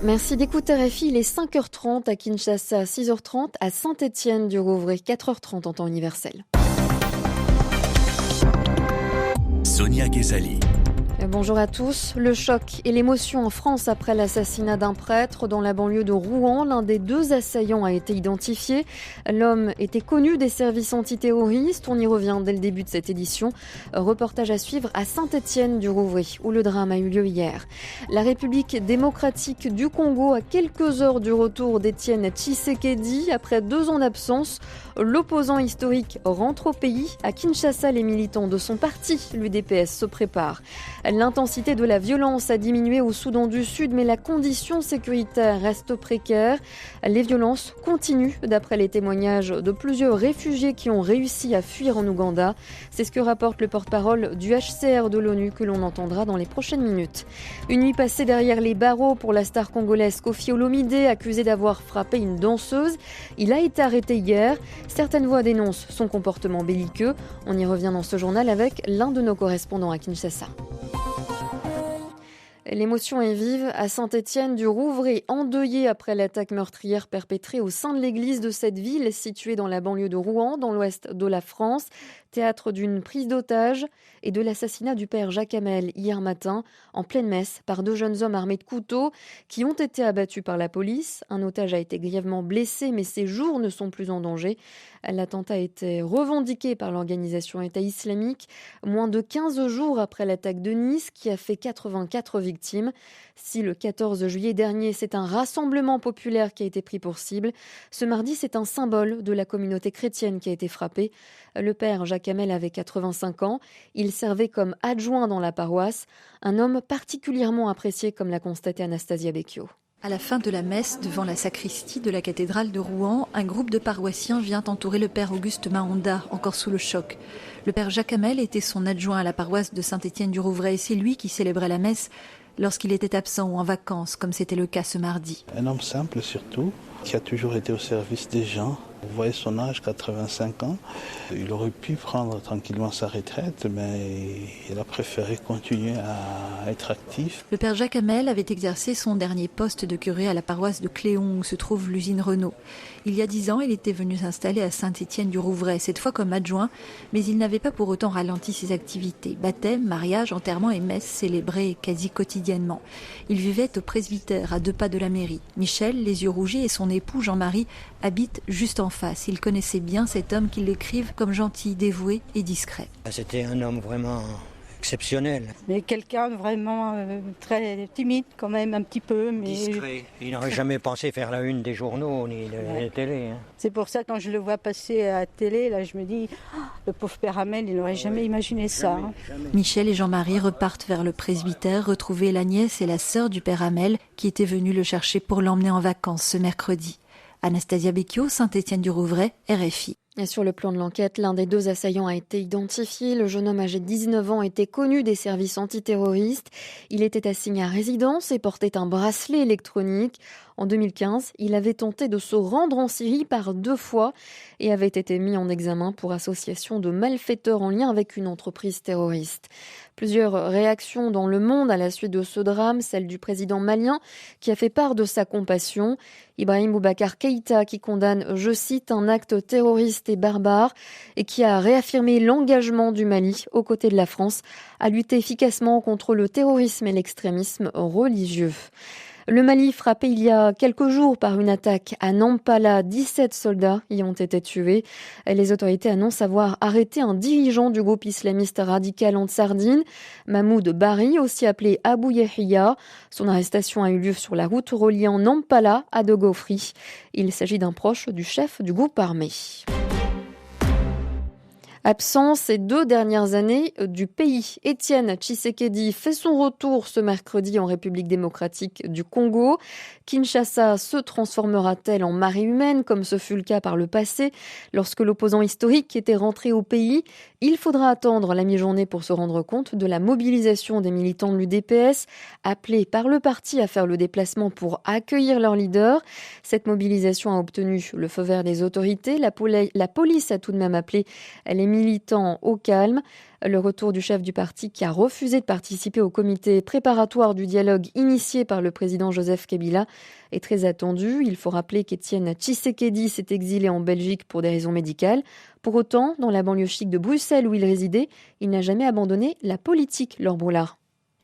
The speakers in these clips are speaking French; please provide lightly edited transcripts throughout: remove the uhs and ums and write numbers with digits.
Merci d'écouter RFI, il est 5h30 à Kinshasa, 6h30 à Saint-Étienne-du-Rouvray, 4h30 en temps universel. Sonia Ghezali. Bonjour à tous. Le choc et l'émotion en France après l'assassinat d'un prêtre dans la banlieue de Rouen. L'un des deux assaillants a été identifié. L'homme était connu des services antiterroristes. On y revient dès le début de cette édition. Reportage à suivre à Saint-Étienne-du-Rouvray, où le drame a eu lieu hier. La République démocratique du Congo, à quelques heures du retour d'Étienne Tshisekedi, après 2 ans d'absence, l'opposant historique rentre au pays. À Kinshasa, les militants de son parti, l'UDPS, se préparent. L'intensité de la violence a diminué au Soudan du Sud, mais la condition sécuritaire reste précaire. Les violences continuent, d'après les témoignages de plusieurs réfugiés qui ont réussi à fuir en Ouganda. C'est ce que rapporte le porte-parole du HCR de l'ONU, que l'on entendra dans les prochaines minutes. Une nuit passée derrière les barreaux pour la star congolaise Koffi Olomide, accusé d'avoir frappé une danseuse. Il a été arrêté hier. Certaines voix dénoncent son comportement belliqueux. On y revient dans ce journal avec l'un de nos correspondants à Kinshasa. L'émotion est vive à Saint-Étienne-du-Rouvray, endeuillé après l'attaque meurtrière perpétrée au sein de l'église de cette ville située dans la banlieue de Rouen, dans l'ouest de la France, théâtre d'une prise d'otage et de l'assassinat du père Jacques Hamel hier matin, en pleine messe, par 2 jeunes hommes armés de couteaux qui ont été abattus par la police. Un otage a été grièvement blessé, mais ses jours ne sont plus en danger. L'attentat a été revendiqué par l'organisation État islamique, moins de 15 jours après l'attaque de Nice, qui a fait 84 victimes. Si le 14 juillet dernier, c'est un rassemblement populaire qui a été pris pour cible, ce mardi, c'est un symbole de la communauté chrétienne qui a été frappé. Le père Jacques Hamel avait 85 ans. Il servait comme adjoint dans la paroisse, un homme particulièrement apprécié, comme l'a constaté Anastasia Becchio. À la fin de la messe, devant la sacristie de la cathédrale de Rouen, un groupe de paroissiens vient entourer le père Auguste Mahonda, encore sous le choc. Le père Jacques Hamel était son adjoint à la paroisse de Saint-Étienne-du-Rouvray. C'est lui qui célébrait la messe lorsqu'il était absent ou en vacances, comme c'était le cas ce mardi. Un homme simple surtout, qui a toujours été au service des gens. Vous voyez son âge, 85 ans. Il aurait pu prendre tranquillement sa retraite, mais il a préféré continuer à être actif. Le père Jacques Hamel avait exercé son dernier poste de curé à la paroisse de Cléon, où se trouve l'usine Renault. Il y a 10 ans, il était venu s'installer à Saint-Étienne-du-Rouvray, cette fois comme adjoint, mais il n'avait pas pour autant ralenti ses activités. Baptême, mariage, enterrement et messe célébrés quasi quotidiennement. Il vivait au presbytère, à 2 pas de la mairie. Michel, les yeux rougis, et son époux Jean-Marie habitent juste en face. Il connaissait bien cet homme qu'ils l'écrivent comme gentil, dévoué et discret. C'était un homme vraiment exceptionnel. Mais quelqu'un vraiment très timide quand même, un petit peu. Mais discret. Il n'aurait jamais pensé faire la une des journaux ni de la télé. C'est pour ça que quand je le vois passer à la télé, là, je me dis, le pauvre père Hamel, il n'aurait jamais imaginé ça. Jamais. Michel et Jean-Marie repartent vers le presbytère, retrouver la nièce et la sœur du père Hamel qui étaient venus le chercher pour l'emmener en vacances ce mercredi. Anastasia Becchio, Saint-Étienne-du-Rouvray, RFI. Et sur le plan de l'enquête, l'un des 2 assaillants a été identifié. Le jeune homme âgé de 19 ans était connu des services antiterroristes. Il était assigné à résidence et portait un bracelet électronique. En 2015, il avait tenté de se rendre en Syrie par 2 fois et avait été mis en examen pour association de malfaiteurs en lien avec une entreprise terroriste. Plusieurs réactions dans le monde à la suite de ce drame, celle du président malien qui a fait part de sa compassion. Ibrahim Boubacar Keïta qui condamne, je cite, un acte terroriste et barbare et qui a réaffirmé l'engagement du Mali aux côtés de la France à lutter efficacement contre le terrorisme et l'extrémisme religieux. Le Mali frappé il y a quelques jours par une attaque à Nampala, 17 soldats y ont été tués. Les autorités annoncent avoir arrêté un dirigeant du groupe islamiste radical Ansardine, Mahmoud Bari, aussi appelé Abou Yahya. Son arrestation a eu lieu sur la route reliant Nampala à Dogofri. Il s'agit d'un proche du chef du groupe armé. Absent ces 2 dernières années du pays, Étienne Tshisekedi fait son retour ce mercredi en République démocratique du Congo. Kinshasa se transformera-t-elle en marée humaine comme ce fut le cas par le passé lorsque l'opposant historique était rentré au pays? Il faudra attendre la mi-journée pour se rendre compte de la mobilisation des militants de l'UDPS appelés par le parti à faire le déplacement pour accueillir leur leader. Cette mobilisation a obtenu le feu vert des autorités. La police a tout de même appelé les militants au calme. Le retour du chef du parti qui a refusé de participer au comité préparatoire du dialogue initié par le président Joseph Kabila est très attendu. Il faut rappeler qu'Étienne Tshisekedi s'est exilé en Belgique pour des raisons médicales. Pour autant, dans la banlieue chic de Bruxelles où il résidait, il n'a jamais abandonné la politique, Laure Broulard.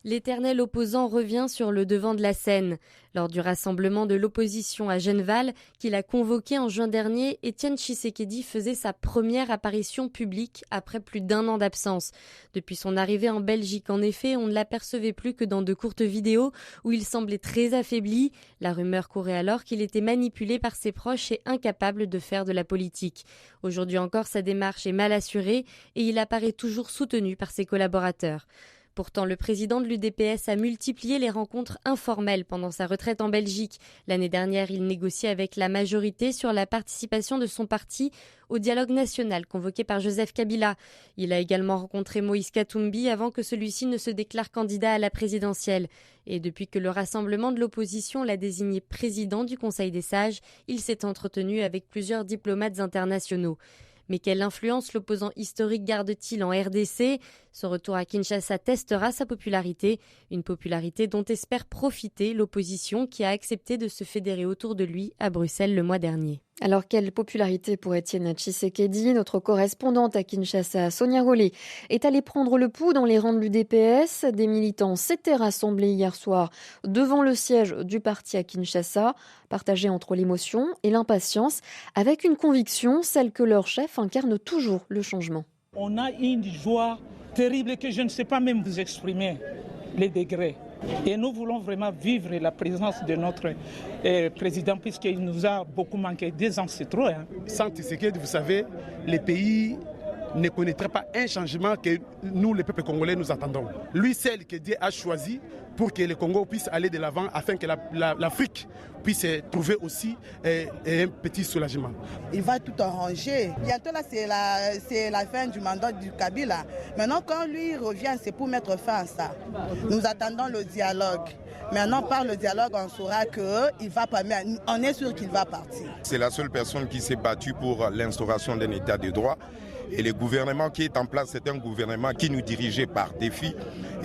L'éternel opposant revient sur le devant de la scène. Lors du rassemblement de l'opposition à Genval, qu'il a convoqué en juin dernier, Étienne Tshisekedi faisait sa première apparition publique après plus d'1 an d'absence. Depuis son arrivée en Belgique, en effet, on ne l'apercevait plus que dans de courtes vidéos où il semblait très affaibli. La rumeur courait alors qu'il était manipulé par ses proches et incapable de faire de la politique. Aujourd'hui encore, sa démarche est mal assurée et il apparaît toujours soutenu par ses collaborateurs. Pourtant, le président de l'UDPS a multiplié les rencontres informelles pendant sa retraite en Belgique. L'année dernière, il négociait avec la majorité sur la participation de son parti au dialogue national convoqué par Joseph Kabila. Il a également rencontré Moïse Katumbi avant que celui-ci ne se déclare candidat à la présidentielle. Et depuis que le rassemblement de l'opposition l'a désigné président du Conseil des sages, il s'est entretenu avec plusieurs diplomates internationaux. Mais quelle influence l'opposant historique garde-t-il en RDC ? Son retour à Kinshasa testera sa popularité, une popularité dont espère profiter l'opposition qui a accepté de se fédérer autour de lui à Bruxelles le mois dernier. Alors, quelle popularité pour Étienne Tshisekedi ? Notre correspondante à Kinshasa, Sonia Rollet, est allée prendre le pouls dans les rangs de l'UDPS. Des militants s'étaient rassemblés hier soir devant le siège du parti à Kinshasa, partagés entre l'émotion et l'impatience, avec une conviction, celle que leur chef incarne toujours le changement. On a une joie terrible que je ne sais pas même vous exprimer les degrés. Et nous voulons vraiment vivre la présence de notre président puisqu'il nous a beaucoup manqué. 2 ans, c'est trop. Sans Tshisekedi, vous savez, les pays ne connaîtraient pas un changement que nous, les peuples congolais, nous attendons. Lui, celle que Dieu a choisi pour que le Congo puisse aller de l'avant afin que l'Afrique puisse trouver aussi un petit soulagement. Il va tout arranger. Bientôt, là, c'est la fin du mandat du Kabila. Maintenant, quand lui revient, c'est pour mettre fin à ça. Nous attendons le dialogue. Maintenant, par le dialogue, on saura qu'il va pas, mais on est sûr qu'il va partir. C'est la seule personne qui s'est battue pour l'instauration d'un état de droit. Et le gouvernement qui est en place, c'est un gouvernement qui nous dirigeait par défi.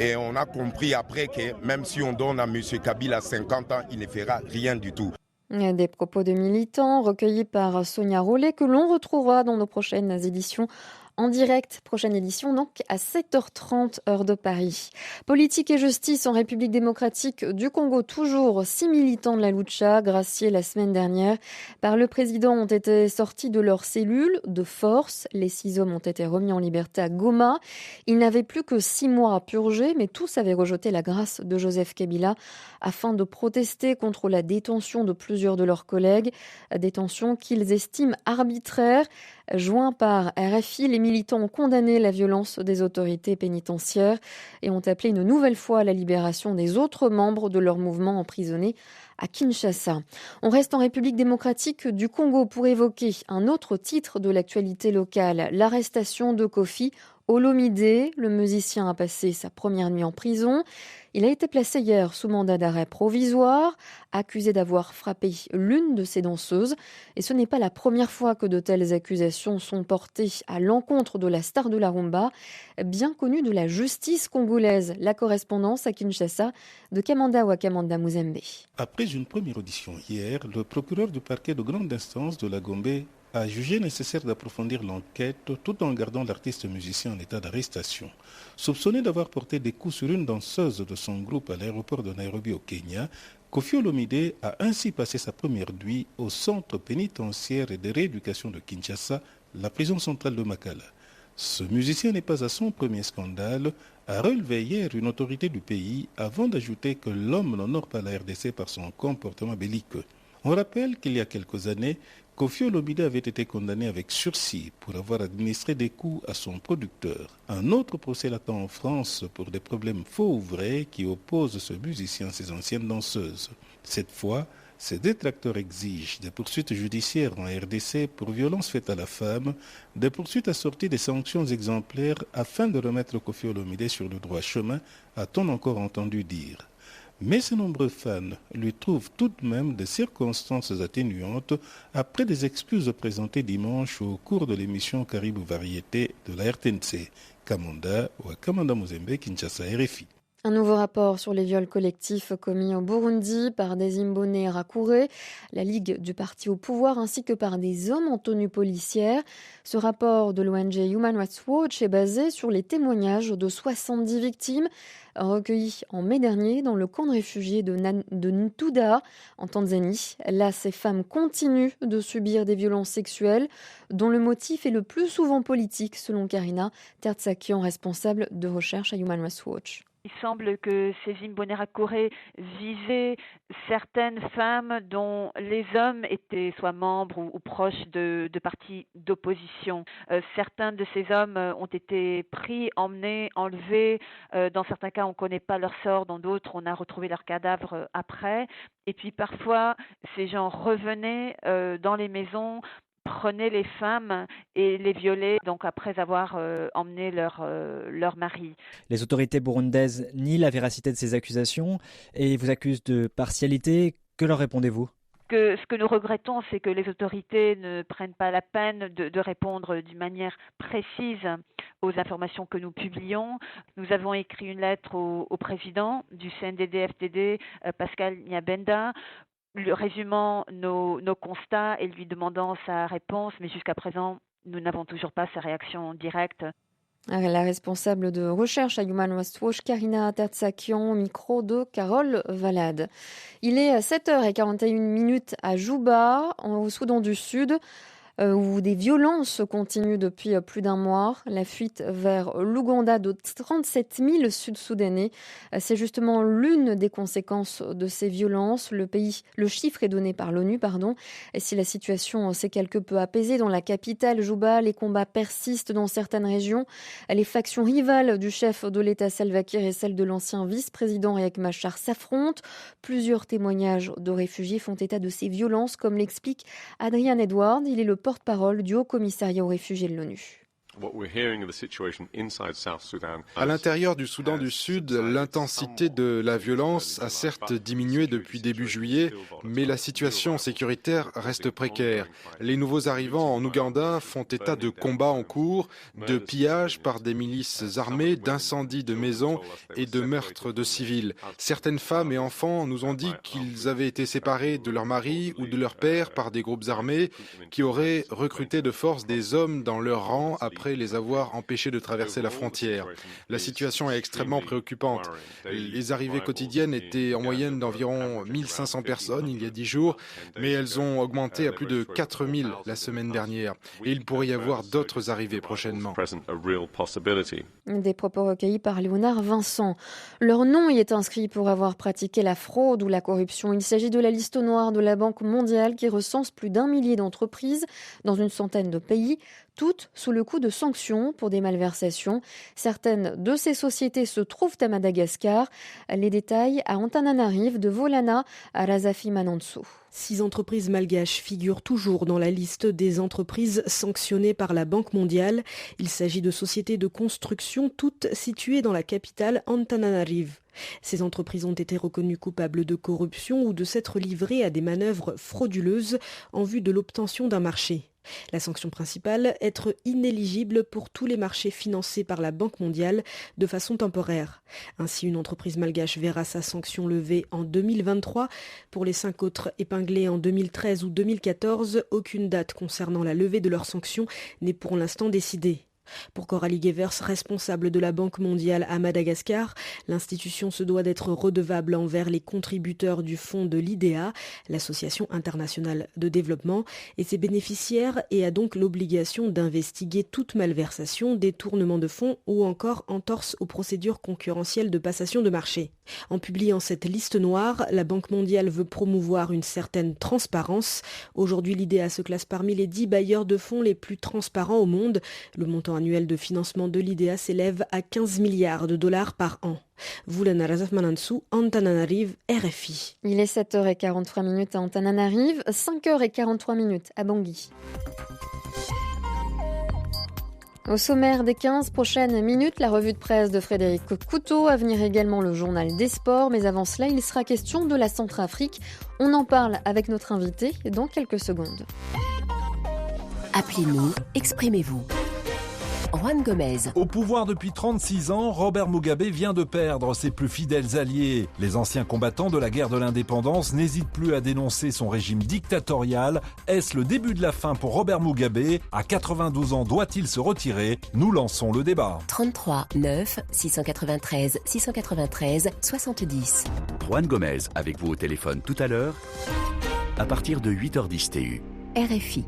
Et on a compris après que même si on donne à M. Kabila 50 ans, il ne fera rien du tout. Des propos de militants recueillis par Sonia Rollet que l'on retrouvera dans nos prochaines éditions. En direct, prochaine édition donc à 7h30 heure de Paris. Politique et justice en République démocratique du Congo toujours. 6 militants de la Lucha, graciés la semaine dernière par le président, ont été sortis de leur cellule de force. Les 6 hommes ont été remis en liberté à Goma. Ils n'avaient plus que 6 mois à purger, mais tous avaient rejeté la grâce de Joseph Kabila afin de protester contre la détention de plusieurs de leurs collègues. Détention qu'ils estiment arbitraire. Joints par RFI, les militants ont condamné la violence des autorités pénitentiaires et ont appelé une nouvelle fois à la libération des autres membres de leur mouvement emprisonnés à Kinshasa. On reste en République démocratique du Congo pour évoquer un autre titre de l'actualité locale, l'arrestation de Koffi Olomide. Le musicien a passé sa première nuit en prison. Il a été placé hier sous mandat d'arrêt provisoire, accusé d'avoir frappé l'une de ses danseuses. Et ce n'est pas la première fois que de telles accusations sont portées à l'encontre de la star de la rumba, bien connue de la justice congolaise. La correspondance à Kinshasa de Kamanda Wakamanda Muzembe. Après une première audition hier, le procureur du parquet de grande instance de la Gombe a jugé nécessaire d'approfondir l'enquête tout en gardant l'artiste musicien en état d'arrestation. Soupçonné d'avoir porté des coups sur une danseuse de son groupe à l'aéroport de Nairobi au Kenya, Koffi Olomide a ainsi passé sa première nuit au centre pénitentiaire et de rééducation de Kinshasa, la prison centrale de Makala. Ce musicien n'est pas à son premier scandale, a relevé hier une autorité du pays avant d'ajouter que l'homme n'honore pas la RDC par son comportement belliqueux. On rappelle qu'il y a quelques années, Koffi Olomide avait été condamné avec sursis pour avoir administré des coups à son producteur. Un autre procès l'attend en France pour des problèmes faux ou vrais qui opposent ce musicien à ses anciennes danseuses. Cette fois, ses détracteurs exigent des poursuites judiciaires en RDC pour violences faites à la femme, des poursuites assorties des sanctions exemplaires afin de remettre Koffi Olomide sur le droit chemin, a-t-on encore entendu dire. Mais ses nombreux fans lui trouvent tout de même des circonstances atténuantes après des excuses présentées dimanche au cours de l'émission Caribou Variété de la RTNC. Kamanda ou Kamanda Muzembe, Kinshasa, RFI. Un nouveau rapport sur les viols collectifs commis au Burundi par des Imbonerakure, la Ligue du parti au pouvoir, ainsi que par des hommes en tenue policière. Ce rapport de l'ONG Human Rights Watch est basé sur les témoignages de 70 victimes recueillies en mai dernier dans le camp de réfugiés de Ntuda, en Tanzanie. Là, ces femmes continuent de subir des violences sexuelles, dont le motif est le plus souvent politique, selon Karina Tertsakian, responsable de recherche à Human Rights Watch. Il semble que ces Imbonerakure visaient certaines femmes dont les hommes étaient soit membres ou proches de partis d'opposition. Certains de ces hommes ont été pris, emmenés, enlevés. Dans certains cas, on ne connaît pas leur sort. Dans d'autres, on a retrouvé leurs cadavres après. Et puis parfois, ces gens revenaient dans les maisons, prenaient les femmes et les violaient, donc après avoir emmené leur mari. Les autorités burundaises nient la véracité de ces accusations et vous accusent de partialité. Que leur répondez-vous ? Ce que nous regrettons, c'est que les autorités ne prennent pas la peine de répondre d'une manière précise aux informations que nous publions. Nous avons écrit une lettre au président du CNDD-FDD, Pascal Nyabenda, résumant nos constats et lui demandant sa réponse, mais jusqu'à présent, nous n'avons toujours pas sa réaction directe. La responsable de recherche à Human Rights Watch, Karina Tertsakian, au micro de Carole Valade. Il est 7h41 à Juba, au Soudan du Sud, où des violences continuent depuis plus d'un mois. La fuite vers l'Ouganda de 37 000 Sud-Soudanais, c'est justement l'une des conséquences de ces violences. Le chiffre est donné par l'ONU, Et si la situation s'est quelque peu apaisée dans la capitale Juba, les combats persistent dans certaines régions. Les factions rivales du chef de l'État Salva Kiir et celles de l'ancien vice-président Riek Machar s'affrontent. Plusieurs témoignages de réfugiés font état de ces violences, comme l'explique Adrian Edward. Il est le porte-parole du Haut-Commissariat aux réfugiés de l'ONU. À l'intérieur du Soudan du Sud, l'intensité de la violence a certes diminué depuis début juillet, mais la situation sécuritaire reste précaire. Les nouveaux arrivants en Ouganda font état de combats en cours, de pillages par des milices armées, d'incendies de maisons et de meurtres de civils. Certaines femmes et enfants nous ont dit qu'ils avaient été séparés de leur mari ou de leur père par des groupes armés qui auraient recruté de force des hommes dans leur rang après les avoir empêchés de traverser la frontière. La situation est extrêmement préoccupante. Les arrivées quotidiennes étaient en moyenne d'environ 1500 personnes il y a 10 jours, mais elles ont augmenté à plus de 4000 la semaine dernière. Et il pourrait y avoir d'autres arrivées prochainement. Des propos recueillis par Léonard Vincent. Leur nom y est inscrit pour avoir pratiqué la fraude ou la corruption. Il s'agit de la liste noire de la Banque mondiale qui recense plus d'1 millier d'entreprises dans une centaine de pays, toutes sous le coup de sanctions pour des malversations. Certaines de ces sociétés se trouvent à Madagascar. Les détails à Antananarive de Volana à Razafi Manantsou. 6 entreprises malgaches figurent toujours dans la liste des entreprises sanctionnées par la Banque mondiale. Il s'agit de sociétés de construction, toutes situées dans la capitale Antananarive. Ces entreprises ont été reconnues coupables de corruption ou de s'être livrées à des manœuvres frauduleuses en vue de l'obtention d'un marché. La sanction principale, être inéligible pour tous les marchés financés par la Banque mondiale de façon temporaire. Ainsi, une entreprise malgache verra sa sanction levée en 2023. Pour les 5 autres épinglés en 2013 ou 2014, aucune date concernant la levée de leurs sanctions n'est pour l'instant décidée. Pour Coralie Gevers, responsable de la Banque mondiale à Madagascar, l'institution se doit d'être redevable envers les contributeurs du fonds de l'IDEA, l'Association internationale de développement, et ses bénéficiaires, et a donc l'obligation d'investiguer toute malversation, détournement de fonds ou encore entorse aux procédures concurrentielles de passation de marché. En publiant cette liste noire, la Banque mondiale veut promouvoir une certaine transparence. Aujourd'hui, l'IDEA se classe parmi les 10 bailleurs de fonds les plus transparents au monde. Le montant annuel de financement de l'IDEA s'élève à 15 milliards de dollars par an. Vulana Razaf Manantsou, Antananarive, RFI. Il est 7h43 à Antananarive, 5h43 à Bangui. Au sommaire des 15 prochaines minutes, la revue de presse de Frédéric Couteau, à venir également le journal des sports, mais avant cela, il sera question de la Centrafrique. On en parle avec notre invité dans quelques secondes. Appelez-nous, exprimez-vous. Juan Gomez. Au pouvoir depuis 36 ans, Robert Mugabe vient de perdre ses plus fidèles alliés. Les anciens combattants de la guerre de l'indépendance n'hésitent plus à dénoncer son régime dictatorial. Est-ce le début de la fin pour Robert Mugabe ? À 92 ans, doit-il se retirer ? Nous lançons le débat. 33 9 693 693 70. Juan Gomez avec vous au téléphone tout à l'heure, à partir de 8h10 TU. RFI.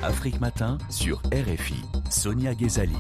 Afrique Matin sur RFI. Sonia Ghezali.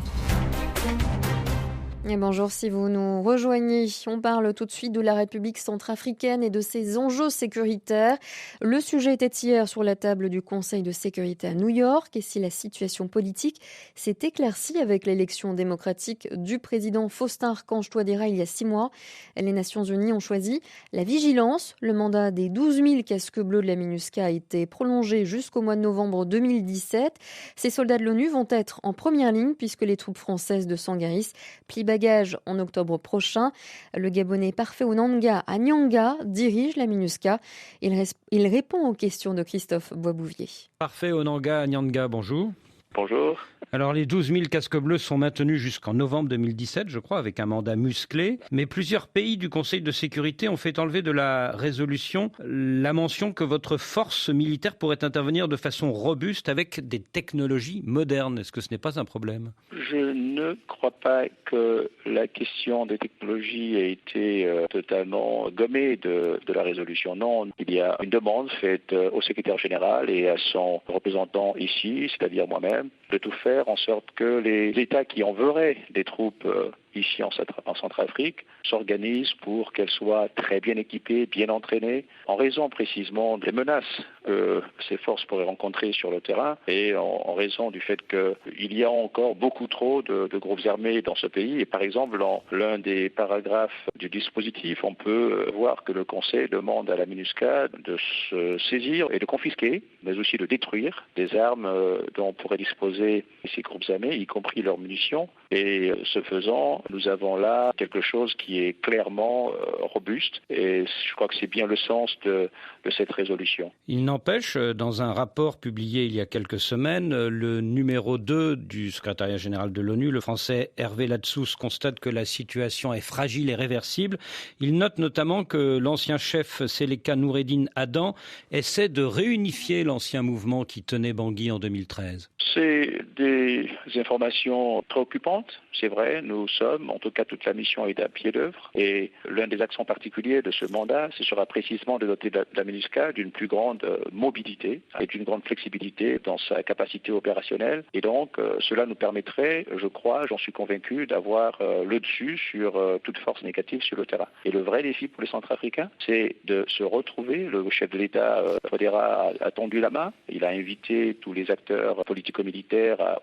Et bonjour si vous nous rejoignez. On parle tout de suite de la République centrafricaine et de ses enjeux sécuritaires. Le sujet était hier sur la table du Conseil de sécurité à New York. Et si la situation politique s'est éclaircie avec l'élection démocratique du président Faustin Archange Touadéra il y a 6 mois, les Nations Unies ont choisi la vigilance. Le mandat des 12 000 casques bleus de la MINUSCA a été prolongé jusqu'au mois de novembre 2017. Ces soldats de l'ONU vont être en première ligne puisque les troupes françaises de Sangaris plient bagages en octobre prochain. Le Gabonais Parfait Onanga à Nyanga dirige la MINUSCA. Il répond aux questions de Christophe Boisbouvier. Parfait Onanga à Nyanga, bonjour. Bonjour. Alors les 12 000 casques bleus sont maintenus jusqu'en novembre 2017, je crois, avec un mandat musclé. Mais plusieurs pays du Conseil de sécurité ont fait enlever de la résolution la mention que votre force militaire pourrait intervenir de façon robuste avec des technologies modernes. Est-ce que ce n'est pas un problème ? Je ne crois pas que la question des technologies ait été totalement gommée de la résolution. Non, il y a une demande faite au secrétaire général et à son représentant ici, c'est-à-dire moi-même, de tout faire en sorte que les États qui enverraient des troupes ici en Centrafrique s'organisent pour qu'elles soient très bien équipées, bien entraînées, en raison précisément des menaces que ces forces pourraient rencontrer sur le terrain et en raison du fait qu'il y a encore beaucoup trop de groupes armés dans ce pays. Et par exemple, dans l'un des paragraphes du dispositif, on peut voir que le Conseil demande à la MINUSCA de se saisir et de confisquer, mais aussi de détruire des armes dont pourraient disposer ces groupes armés, y compris leurs munitions. Et ce faisant, nous avons là quelque chose qui est clairement robuste et je crois que c'est bien le sens de cette résolution. Il n'empêche, dans un rapport publié il y a quelques semaines, le numéro 2 du secrétariat général de l'ONU, le français Hervé Ladsous, constate que la situation est fragile et réversible. Il note notamment que l'ancien chef Seleka Noureddine Adam essaie de réunifier l'ancien mouvement qui tenait Bangui en 2013. C'est des informations préoccupantes, c'est vrai, nous sommes, en tout cas toute la mission est à pied d'œuvre et l'un des accents particuliers de ce mandat, ce sera précisément de doter la MINUSCA d'une plus grande mobilité et d'une grande flexibilité dans sa capacité opérationnelle et donc cela nous permettrait, je crois, j'en suis convaincu, d'avoir le dessus sur toute force négative sur le terrain. Et le vrai défi pour les Centrafricains, c'est de se retrouver, le chef de l'État Touadéra a tendu la main, il a invité tous les acteurs politico-militaires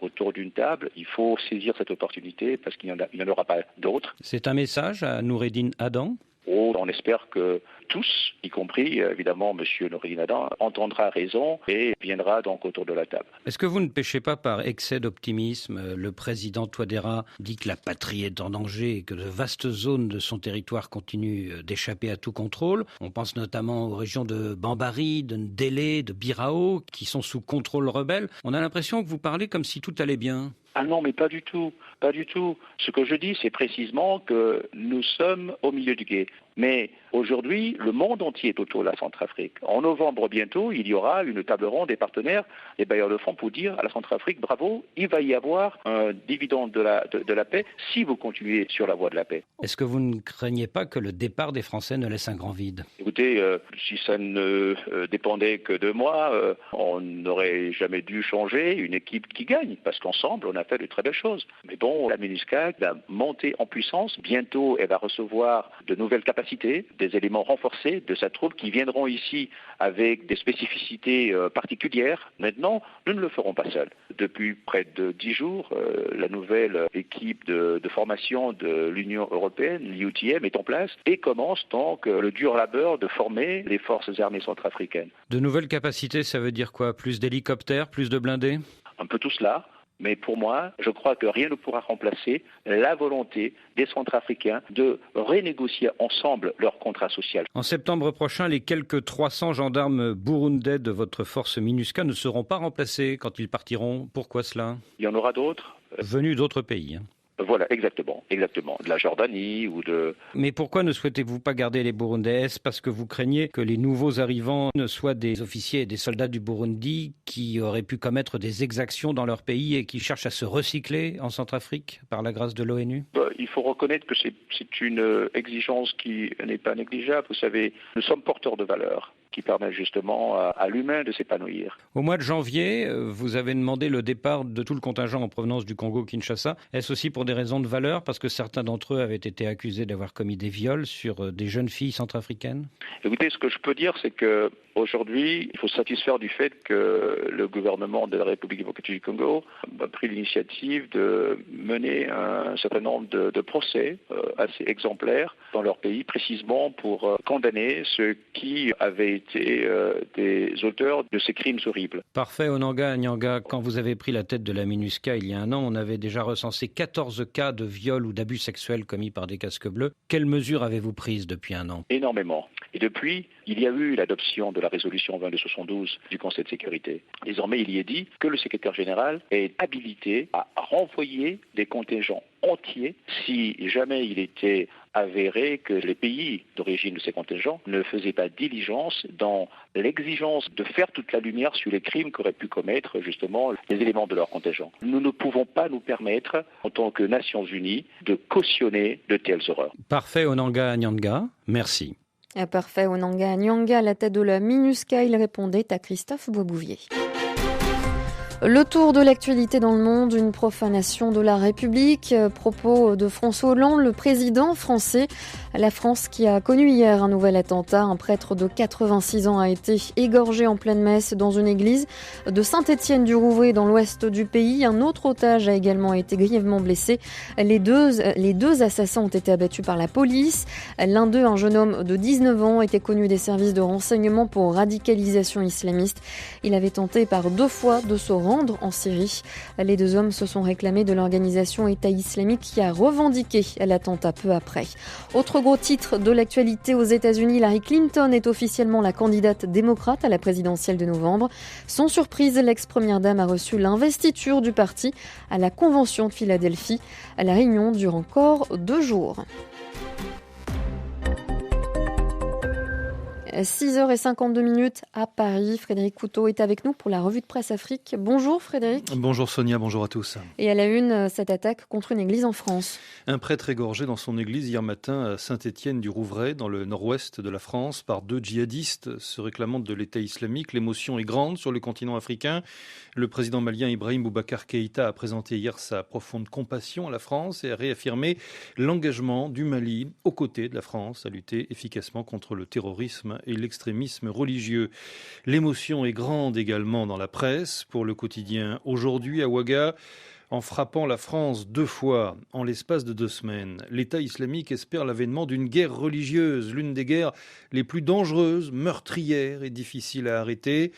autour d'une table, il faut saisir cette opportunité parce qu'il n'y en aura pas d'autres. C'est un message à Noureddine Adam ? On espère que tous, y compris évidemment M. Noureddine Adam, entendra raison et viendra donc autour de la table. Est-ce que vous ne péchez pas par excès d'optimisme ? Le président Touadéra dit que la patrie est en danger et que de vastes zones de son territoire continuent d'échapper à tout contrôle. On pense notamment aux régions de Bambari, de Ndélé, de Birao, qui sont sous contrôle rebelle. On a l'impression que vous parlez comme si tout allait bien. Ah non, mais pas du tout, pas du tout. Ce que je dis, c'est précisément que nous sommes au milieu du gué. Mais aujourd'hui, le monde entier est autour de la Centrafrique. En novembre bientôt, il y aura une table ronde des partenaires, des bailleurs de fonds pour dire à la Centrafrique, bravo, il va y avoir un dividende de la paix si vous continuez sur la voie de la paix. Est-ce que vous ne craignez pas que le départ des Français ne laisse un grand vide ? Écoutez, si ça ne dépendait que de moi, on n'aurait jamais dû changer une équipe qui gagne, parce qu'ensemble, on a fait de très belles choses. Mais bon, la MINUSCA va monter en puissance. Bientôt, elle va recevoir de nouvelles capacités, des éléments renforcés de sa troupe qui viendront ici avec des spécificités particulières. Maintenant, nous ne le ferons pas seuls. Depuis près de 10 jours, la nouvelle équipe de formation de l'Union européenne, l'UTM, est en place et commence donc le dur labeur de former les forces armées centrafricaines. De nouvelles capacités, ça veut dire quoi ? Plus d'hélicoptères, plus de blindés ? Un peu tout cela. Mais pour moi, je crois que rien ne pourra remplacer la volonté des Centrafricains de renégocier ensemble leur contrat social. En septembre prochain, les quelques 300 gendarmes burundais de votre force MINUSCA ne seront pas remplacés quand ils partiront. Pourquoi cela ? Il y en aura d'autres. Venus d'autres pays. Voilà, exactement, de la Jordanie ou de... Mais pourquoi ne souhaitez-vous pas garder les Burundais ? Est-ce parce que vous craignez que les nouveaux arrivants ne soient des officiers et des soldats du Burundi qui auraient pu commettre des exactions dans leur pays et qui cherchent à se recycler en Centrafrique par la grâce de l'ONU ? Il faut reconnaître que c'est une exigence qui n'est pas négligeable. Vous savez, nous sommes porteurs de valeurs qui permettent justement à l'humain de s'épanouir. Au mois de janvier, vous avez demandé le départ de tout le contingent en provenance du Congo-Kinshasa. Est-ce aussi pour des raisons de valeur, parce que certains d'entre eux avaient été accusés d'avoir commis des viols sur des jeunes filles centrafricaines ? Écoutez, ce que je peux dire, c'est que aujourd'hui, il faut se satisfaire du fait que le gouvernement de la République démocratique du Congo a pris l'initiative de mener un certain nombre de procès assez exemplaires dans leur pays, précisément pour condamner ceux qui avaient été des auteurs de ces crimes horribles. Parfait, Onanga Nyanga. Quand vous avez pris la tête de la MINUSCA il y a un an, on avait déjà recensé 14 cas de viol ou d'abus sexuels commis par des casques bleus. Quelles mesures avez-vous prises depuis un an ? Énormément. Et depuis, il y a eu l'adoption de la résolution 2272 du Conseil de sécurité. Désormais, il y est dit que le secrétaire général est habilité à renvoyer des contingents entiers si jamais il était avéré que les pays d'origine de ces contingents ne faisaient pas diligence dans l'exigence de faire toute la lumière sur les crimes qu'auraient pu commettre justement les éléments de leur contingent. Nous ne pouvons pas nous permettre, en tant que Nations Unies, de cautionner de telles horreurs. Parfait, Onanga Nyanga. Merci. Parfait, Onanga Nyanga, à la tête de la MINUSCA, il répondait à Christophe Boisbouvier. Le tour de l'actualité dans le monde, une profanation de la République. Propos de François Hollande, le président français. La France qui a connu hier un nouvel attentat. Un prêtre de 86 ans a été égorgé en pleine messe dans une église de Saint-Étienne-du-Rouvray dans l'ouest du pays. Un autre otage a également été grièvement blessé. Les deux assassins ont été abattus par la police. L'un d'eux, un jeune homme de 19 ans, était connu des services de renseignement pour radicalisation islamiste. Il avait tenté par 2 fois de se rendre en Syrie. Les 2 hommes se sont réclamés de l'organisation État islamique qui a revendiqué l'attentat peu après. Autre gros titre de l'actualité aux États-Unis, Hillary Clinton est officiellement la candidate démocrate à la présidentielle de novembre. Sans surprise, l'ex-première dame a reçu l'investiture du parti à la Convention de Philadelphie. La réunion dure encore 2 jours. 6h52 à Paris. Frédéric Couteau est avec nous pour la revue de presse Afrique. Bonjour Frédéric. Bonjour Sonia, bonjour à tous. Et à la une, cette attaque contre une église en France. Un prêtre égorgé dans son église hier matin à Saint-Étienne-du-Rouvray, dans le nord-ouest de la France, par 2 djihadistes se réclamant de l'État islamique. L'émotion est grande sur le continent africain. Le président malien Ibrahim Boubacar Keïta a présenté hier sa profonde compassion à la France et a réaffirmé l'engagement du Mali aux côtés de la France à lutter efficacement contre le terrorisme et l'extrémisme religieux. L'émotion est grande également dans la presse. Pour le quotidien Aujourd'hui à Ouaga, en frappant la France 2 fois en l'espace de 2 semaines, l'État islamique espère l'avènement d'une guerre religieuse, l'une des guerres les plus dangereuses, meurtrières et difficiles à arrêter.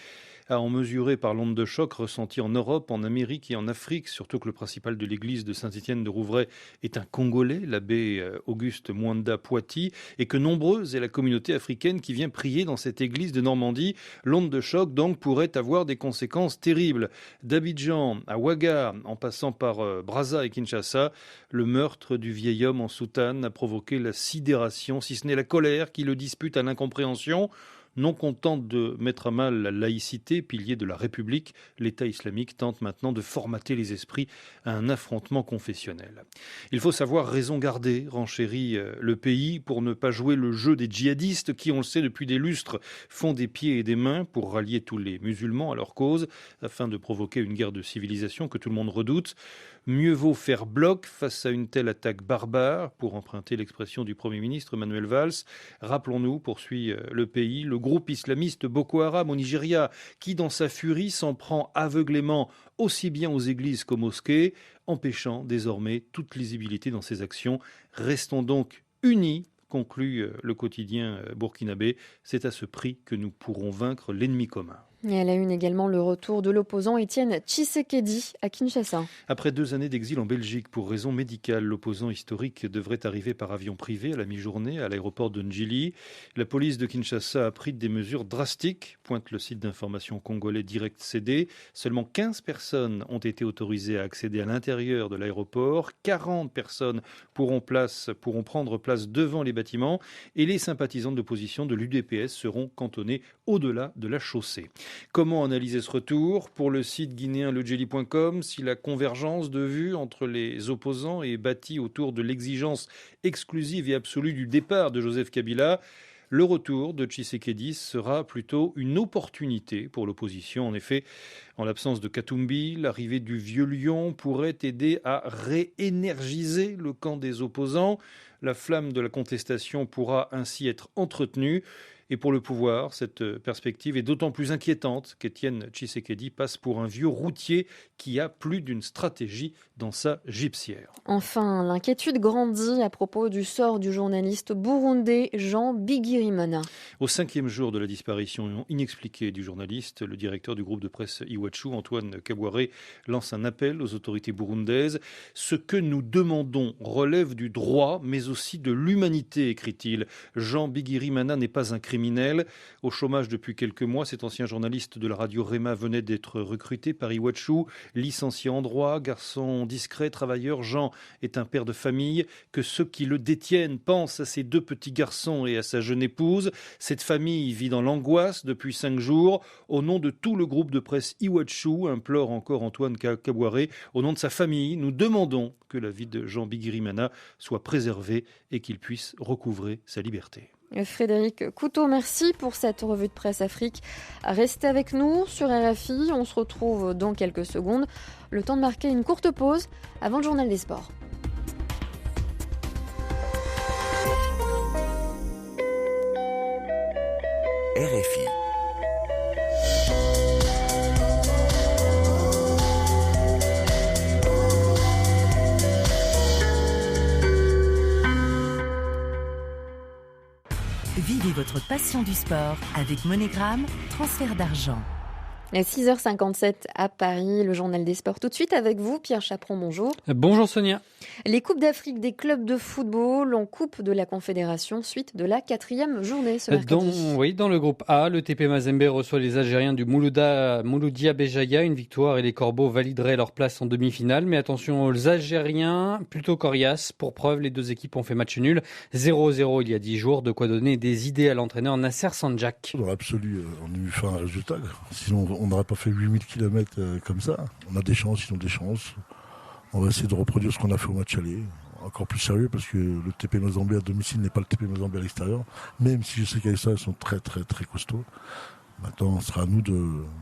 À en mesurer par l'onde de choc ressentie en Europe, en Amérique et en Afrique, surtout que le principal de l'église de Saint-Étienne-de-Rouvray est un Congolais, l'abbé Auguste Mwanda Poiti, et que nombreuse est la communauté africaine qui vient prier dans cette église de Normandie. L'onde de choc, donc, pourrait avoir des conséquences terribles. D'Abidjan à Ouaga, en passant par Brazza et Kinshasa, le meurtre du vieil homme en soutane a provoqué la sidération, si ce n'est la colère, qui le dispute à l'incompréhension. Non content de mettre à mal la laïcité, pilier de la République, l'État islamique tente maintenant de formater les esprits à un affrontement confessionnel. Il faut savoir raison garder, renchérit le pays, pour ne pas jouer le jeu des djihadistes qui, on le sait depuis des lustres, font des pieds et des mains pour rallier tous les musulmans à leur cause, afin de provoquer une guerre de civilisation que tout le monde redoute. Mieux vaut faire bloc face à une telle attaque barbare, pour emprunter l'expression du Premier ministre Manuel Valls. Rappelons-nous, poursuit le pays, le groupe islamiste Boko Haram au Nigeria, qui dans sa furie s'en prend aveuglément aussi bien aux églises qu'aux mosquées, empêchant désormais toute lisibilité dans ses actions. Restons donc unis, conclut le quotidien burkinabé. C'est à ce prix que nous pourrons vaincre l'ennemi commun. Et à la une également, le retour de l'opposant Étienne Tshisekedi à Kinshasa. Après 2 années d'exil en Belgique pour raison médicale, l'opposant historique devrait arriver par avion privé à la mi-journée à l'aéroport de Njili. La police de Kinshasa a pris des mesures drastiques, pointe le site d'information congolais Direct CD. Seulement 15 personnes ont été autorisées à accéder à l'intérieur de l'aéroport. 40 personnes pourront prendre place devant les bâtiments et les sympathisants d'opposition de l'UDPS seront cantonnés au-delà de la chaussée. Comment analyser ce retour ? Pour le site guinéen lejeli.com, si la convergence de vues entre les opposants est bâtie autour de l'exigence exclusive et absolue du départ de Joseph Kabila, le retour de Tshisekedi sera plutôt une opportunité pour l'opposition. En effet, en l'absence de Katumbi, l'arrivée du vieux lion pourrait aider à réénergiser le camp des opposants. La flamme de la contestation pourra ainsi être entretenue. Et pour le pouvoir, cette perspective est d'autant plus inquiétante qu'Étienne Tshisekedi passe pour un vieux routier qui a plus d'une stratégie dans sa gibecière. Enfin, l'inquiétude grandit à propos du sort du journaliste burundais Jean Bigirimana. Au 5e jour de la disparition inexpliquée du journaliste, le directeur du groupe de presse Iwachu, Antoine Kabouaré, lance un appel aux autorités burundaises. Ce que nous demandons relève du droit, mais aussi de l'humanité, écrit-il. Jean Bigirimana n'est pas un criminel. Au chômage depuis quelques mois, cet ancien journaliste de la radio Rema venait d'être recruté par Iwachu, licencié en droit, garçon discret, travailleur. Jean est un père de famille. Que ceux qui le détiennent pensent à ses 2 petits garçons et à sa jeune épouse. Cette famille vit dans l'angoisse depuis 5 jours. Au nom de tout le groupe de presse Iwachu, implore encore Antoine Kabouaré, au nom de sa famille, nous demandons que la vie de Jean Bigirimana soit préservée et qu'il puisse recouvrer sa liberté. Frédéric Couteau, merci pour cette revue de presse Afrique. Restez avec nous sur RFI, on se retrouve dans quelques secondes. Le temps de marquer une courte pause avant le journal des sports. RFI. Vivez votre passion du sport avec MoneyGram, transfert d'argent. À 6h57 à Paris, le journal des sports. Tout de suite avec vous, Pierre Chaperon, bonjour. Bonjour Sonia. Les Coupes d'Afrique des clubs de football en Coupe de la Confédération, suite de la 4e journée ce mercredi. Dans le groupe A, le TP Mazembe reçoit les Algériens du Mouloudia Béjaïa. Une victoire et les Corbeaux valideraient leur place en demi-finale. Mais attention aux Algériens, plutôt coriaces. Pour preuve, les 2 équipes ont fait match nul. 0-0 il y a 10 jours. De quoi donner des idées à l'entraîneur Nasser Sanjak. Dans l'absolu, on a eu fait un résultat. Sinon, on n'aurait pas fait 8000 km comme ça. On a des chances, ils ont des chances. On va essayer de reproduire ce qu'on a fait au match aller. Encore plus sérieux parce que le TP Mazembe à domicile n'est pas le TP Mazembe à l'extérieur. Même si je sais qu'avec ça, ils sont très très très costauds. Maintenant, ce sera à nous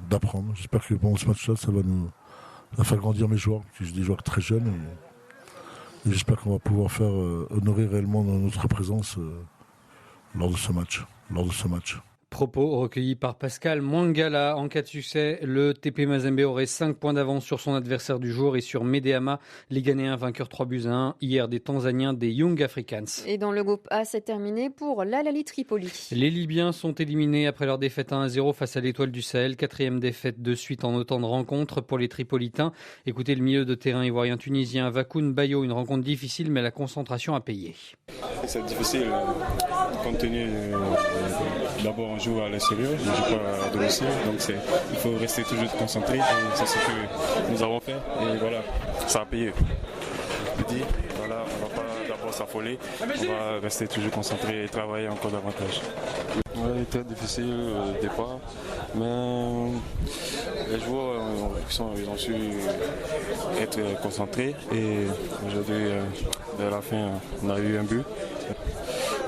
d'apprendre. J'espère que pendant ce match-là, ça va faire grandir mes joueurs. Parce que j'ai des joueurs très jeunes. Et j'espère qu'on va pouvoir faire honorer réellement notre présence lors de ce match. Propos recueillis par Pascal Mwangala. En cas de succès, le TP Mazembe aurait 5 points d'avance sur son adversaire du jour et sur Medeama, les Ghanéens vainqueurs 3-1 hier des Tanzaniens des Young Africans. Et dans le groupe A, c'est terminé pour l'Al-Ahly Tripoli. Les Libyens sont éliminés après leur défaite 1-0 face à l'Étoile du Sahel. 4e défaite de suite en autant de rencontres pour les Tripolitains. Écoutez le milieu de terrain ivoirien tunisien Vakoun Bayo, une rencontre difficile mais la concentration a payé. C'est difficile compte tenu d'abord on joue à l'extérieur, on joue pas à domicile, donc il faut rester toujours concentré et c'est ce que nous avons fait et voilà, ça a payé. Je dis, voilà, on va pas d'abord s'affoler, on va rester toujours concentré et travailler encore davantage. Ouais, très difficile au départ, mais les joueurs ils ont su être concentrés et aujourd'hui, vers la fin, on a eu un but.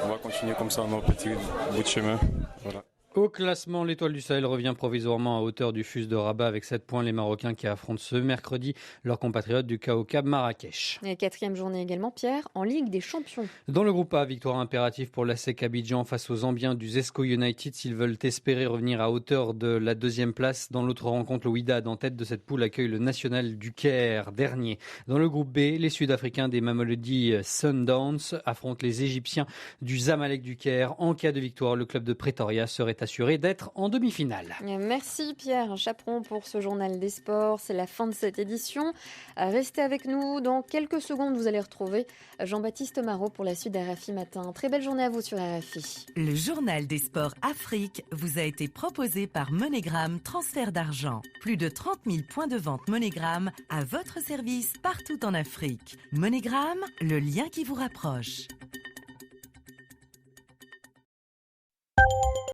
On va continuer comme ça, notre petit bout de chemin. Voilà. Au classement, l'Étoile du Sahel revient provisoirement à hauteur du FUS de Rabat avec 7 points. Les Marocains qui affrontent ce mercredi leurs compatriotes du KOK Marrakech. Et 4e journée également, Pierre, en Ligue des Champions. Dans le groupe A, victoire impérative pour l'ASEC Abidjan face aux Zambiens du Zesco United s'ils veulent espérer revenir à hauteur de la 2e place. Dans l'autre rencontre, le Wydad en tête de cette poule accueille le National du Caire, dernier. Dans le groupe B, les Sud-Africains des Mamelodi Sundowns affrontent les Égyptiens du Zamalek du Caire. En cas de victoire, le club de Pretoria serait assuré d'être en demi-finale. Merci Pierre Chaperon pour ce journal des sports. C'est la fin de cette édition. Restez avec nous. Dans quelques secondes, vous allez retrouver Jean-Baptiste Marot pour la suite d'RFI Matin. Très belle journée à vous sur RFI. Le journal des sports Afrique vous a été proposé par MoneyGram Transfert d'argent. Plus de 30 000 points de vente MoneyGram à votre service partout en Afrique. MoneyGram, le lien qui vous rapproche.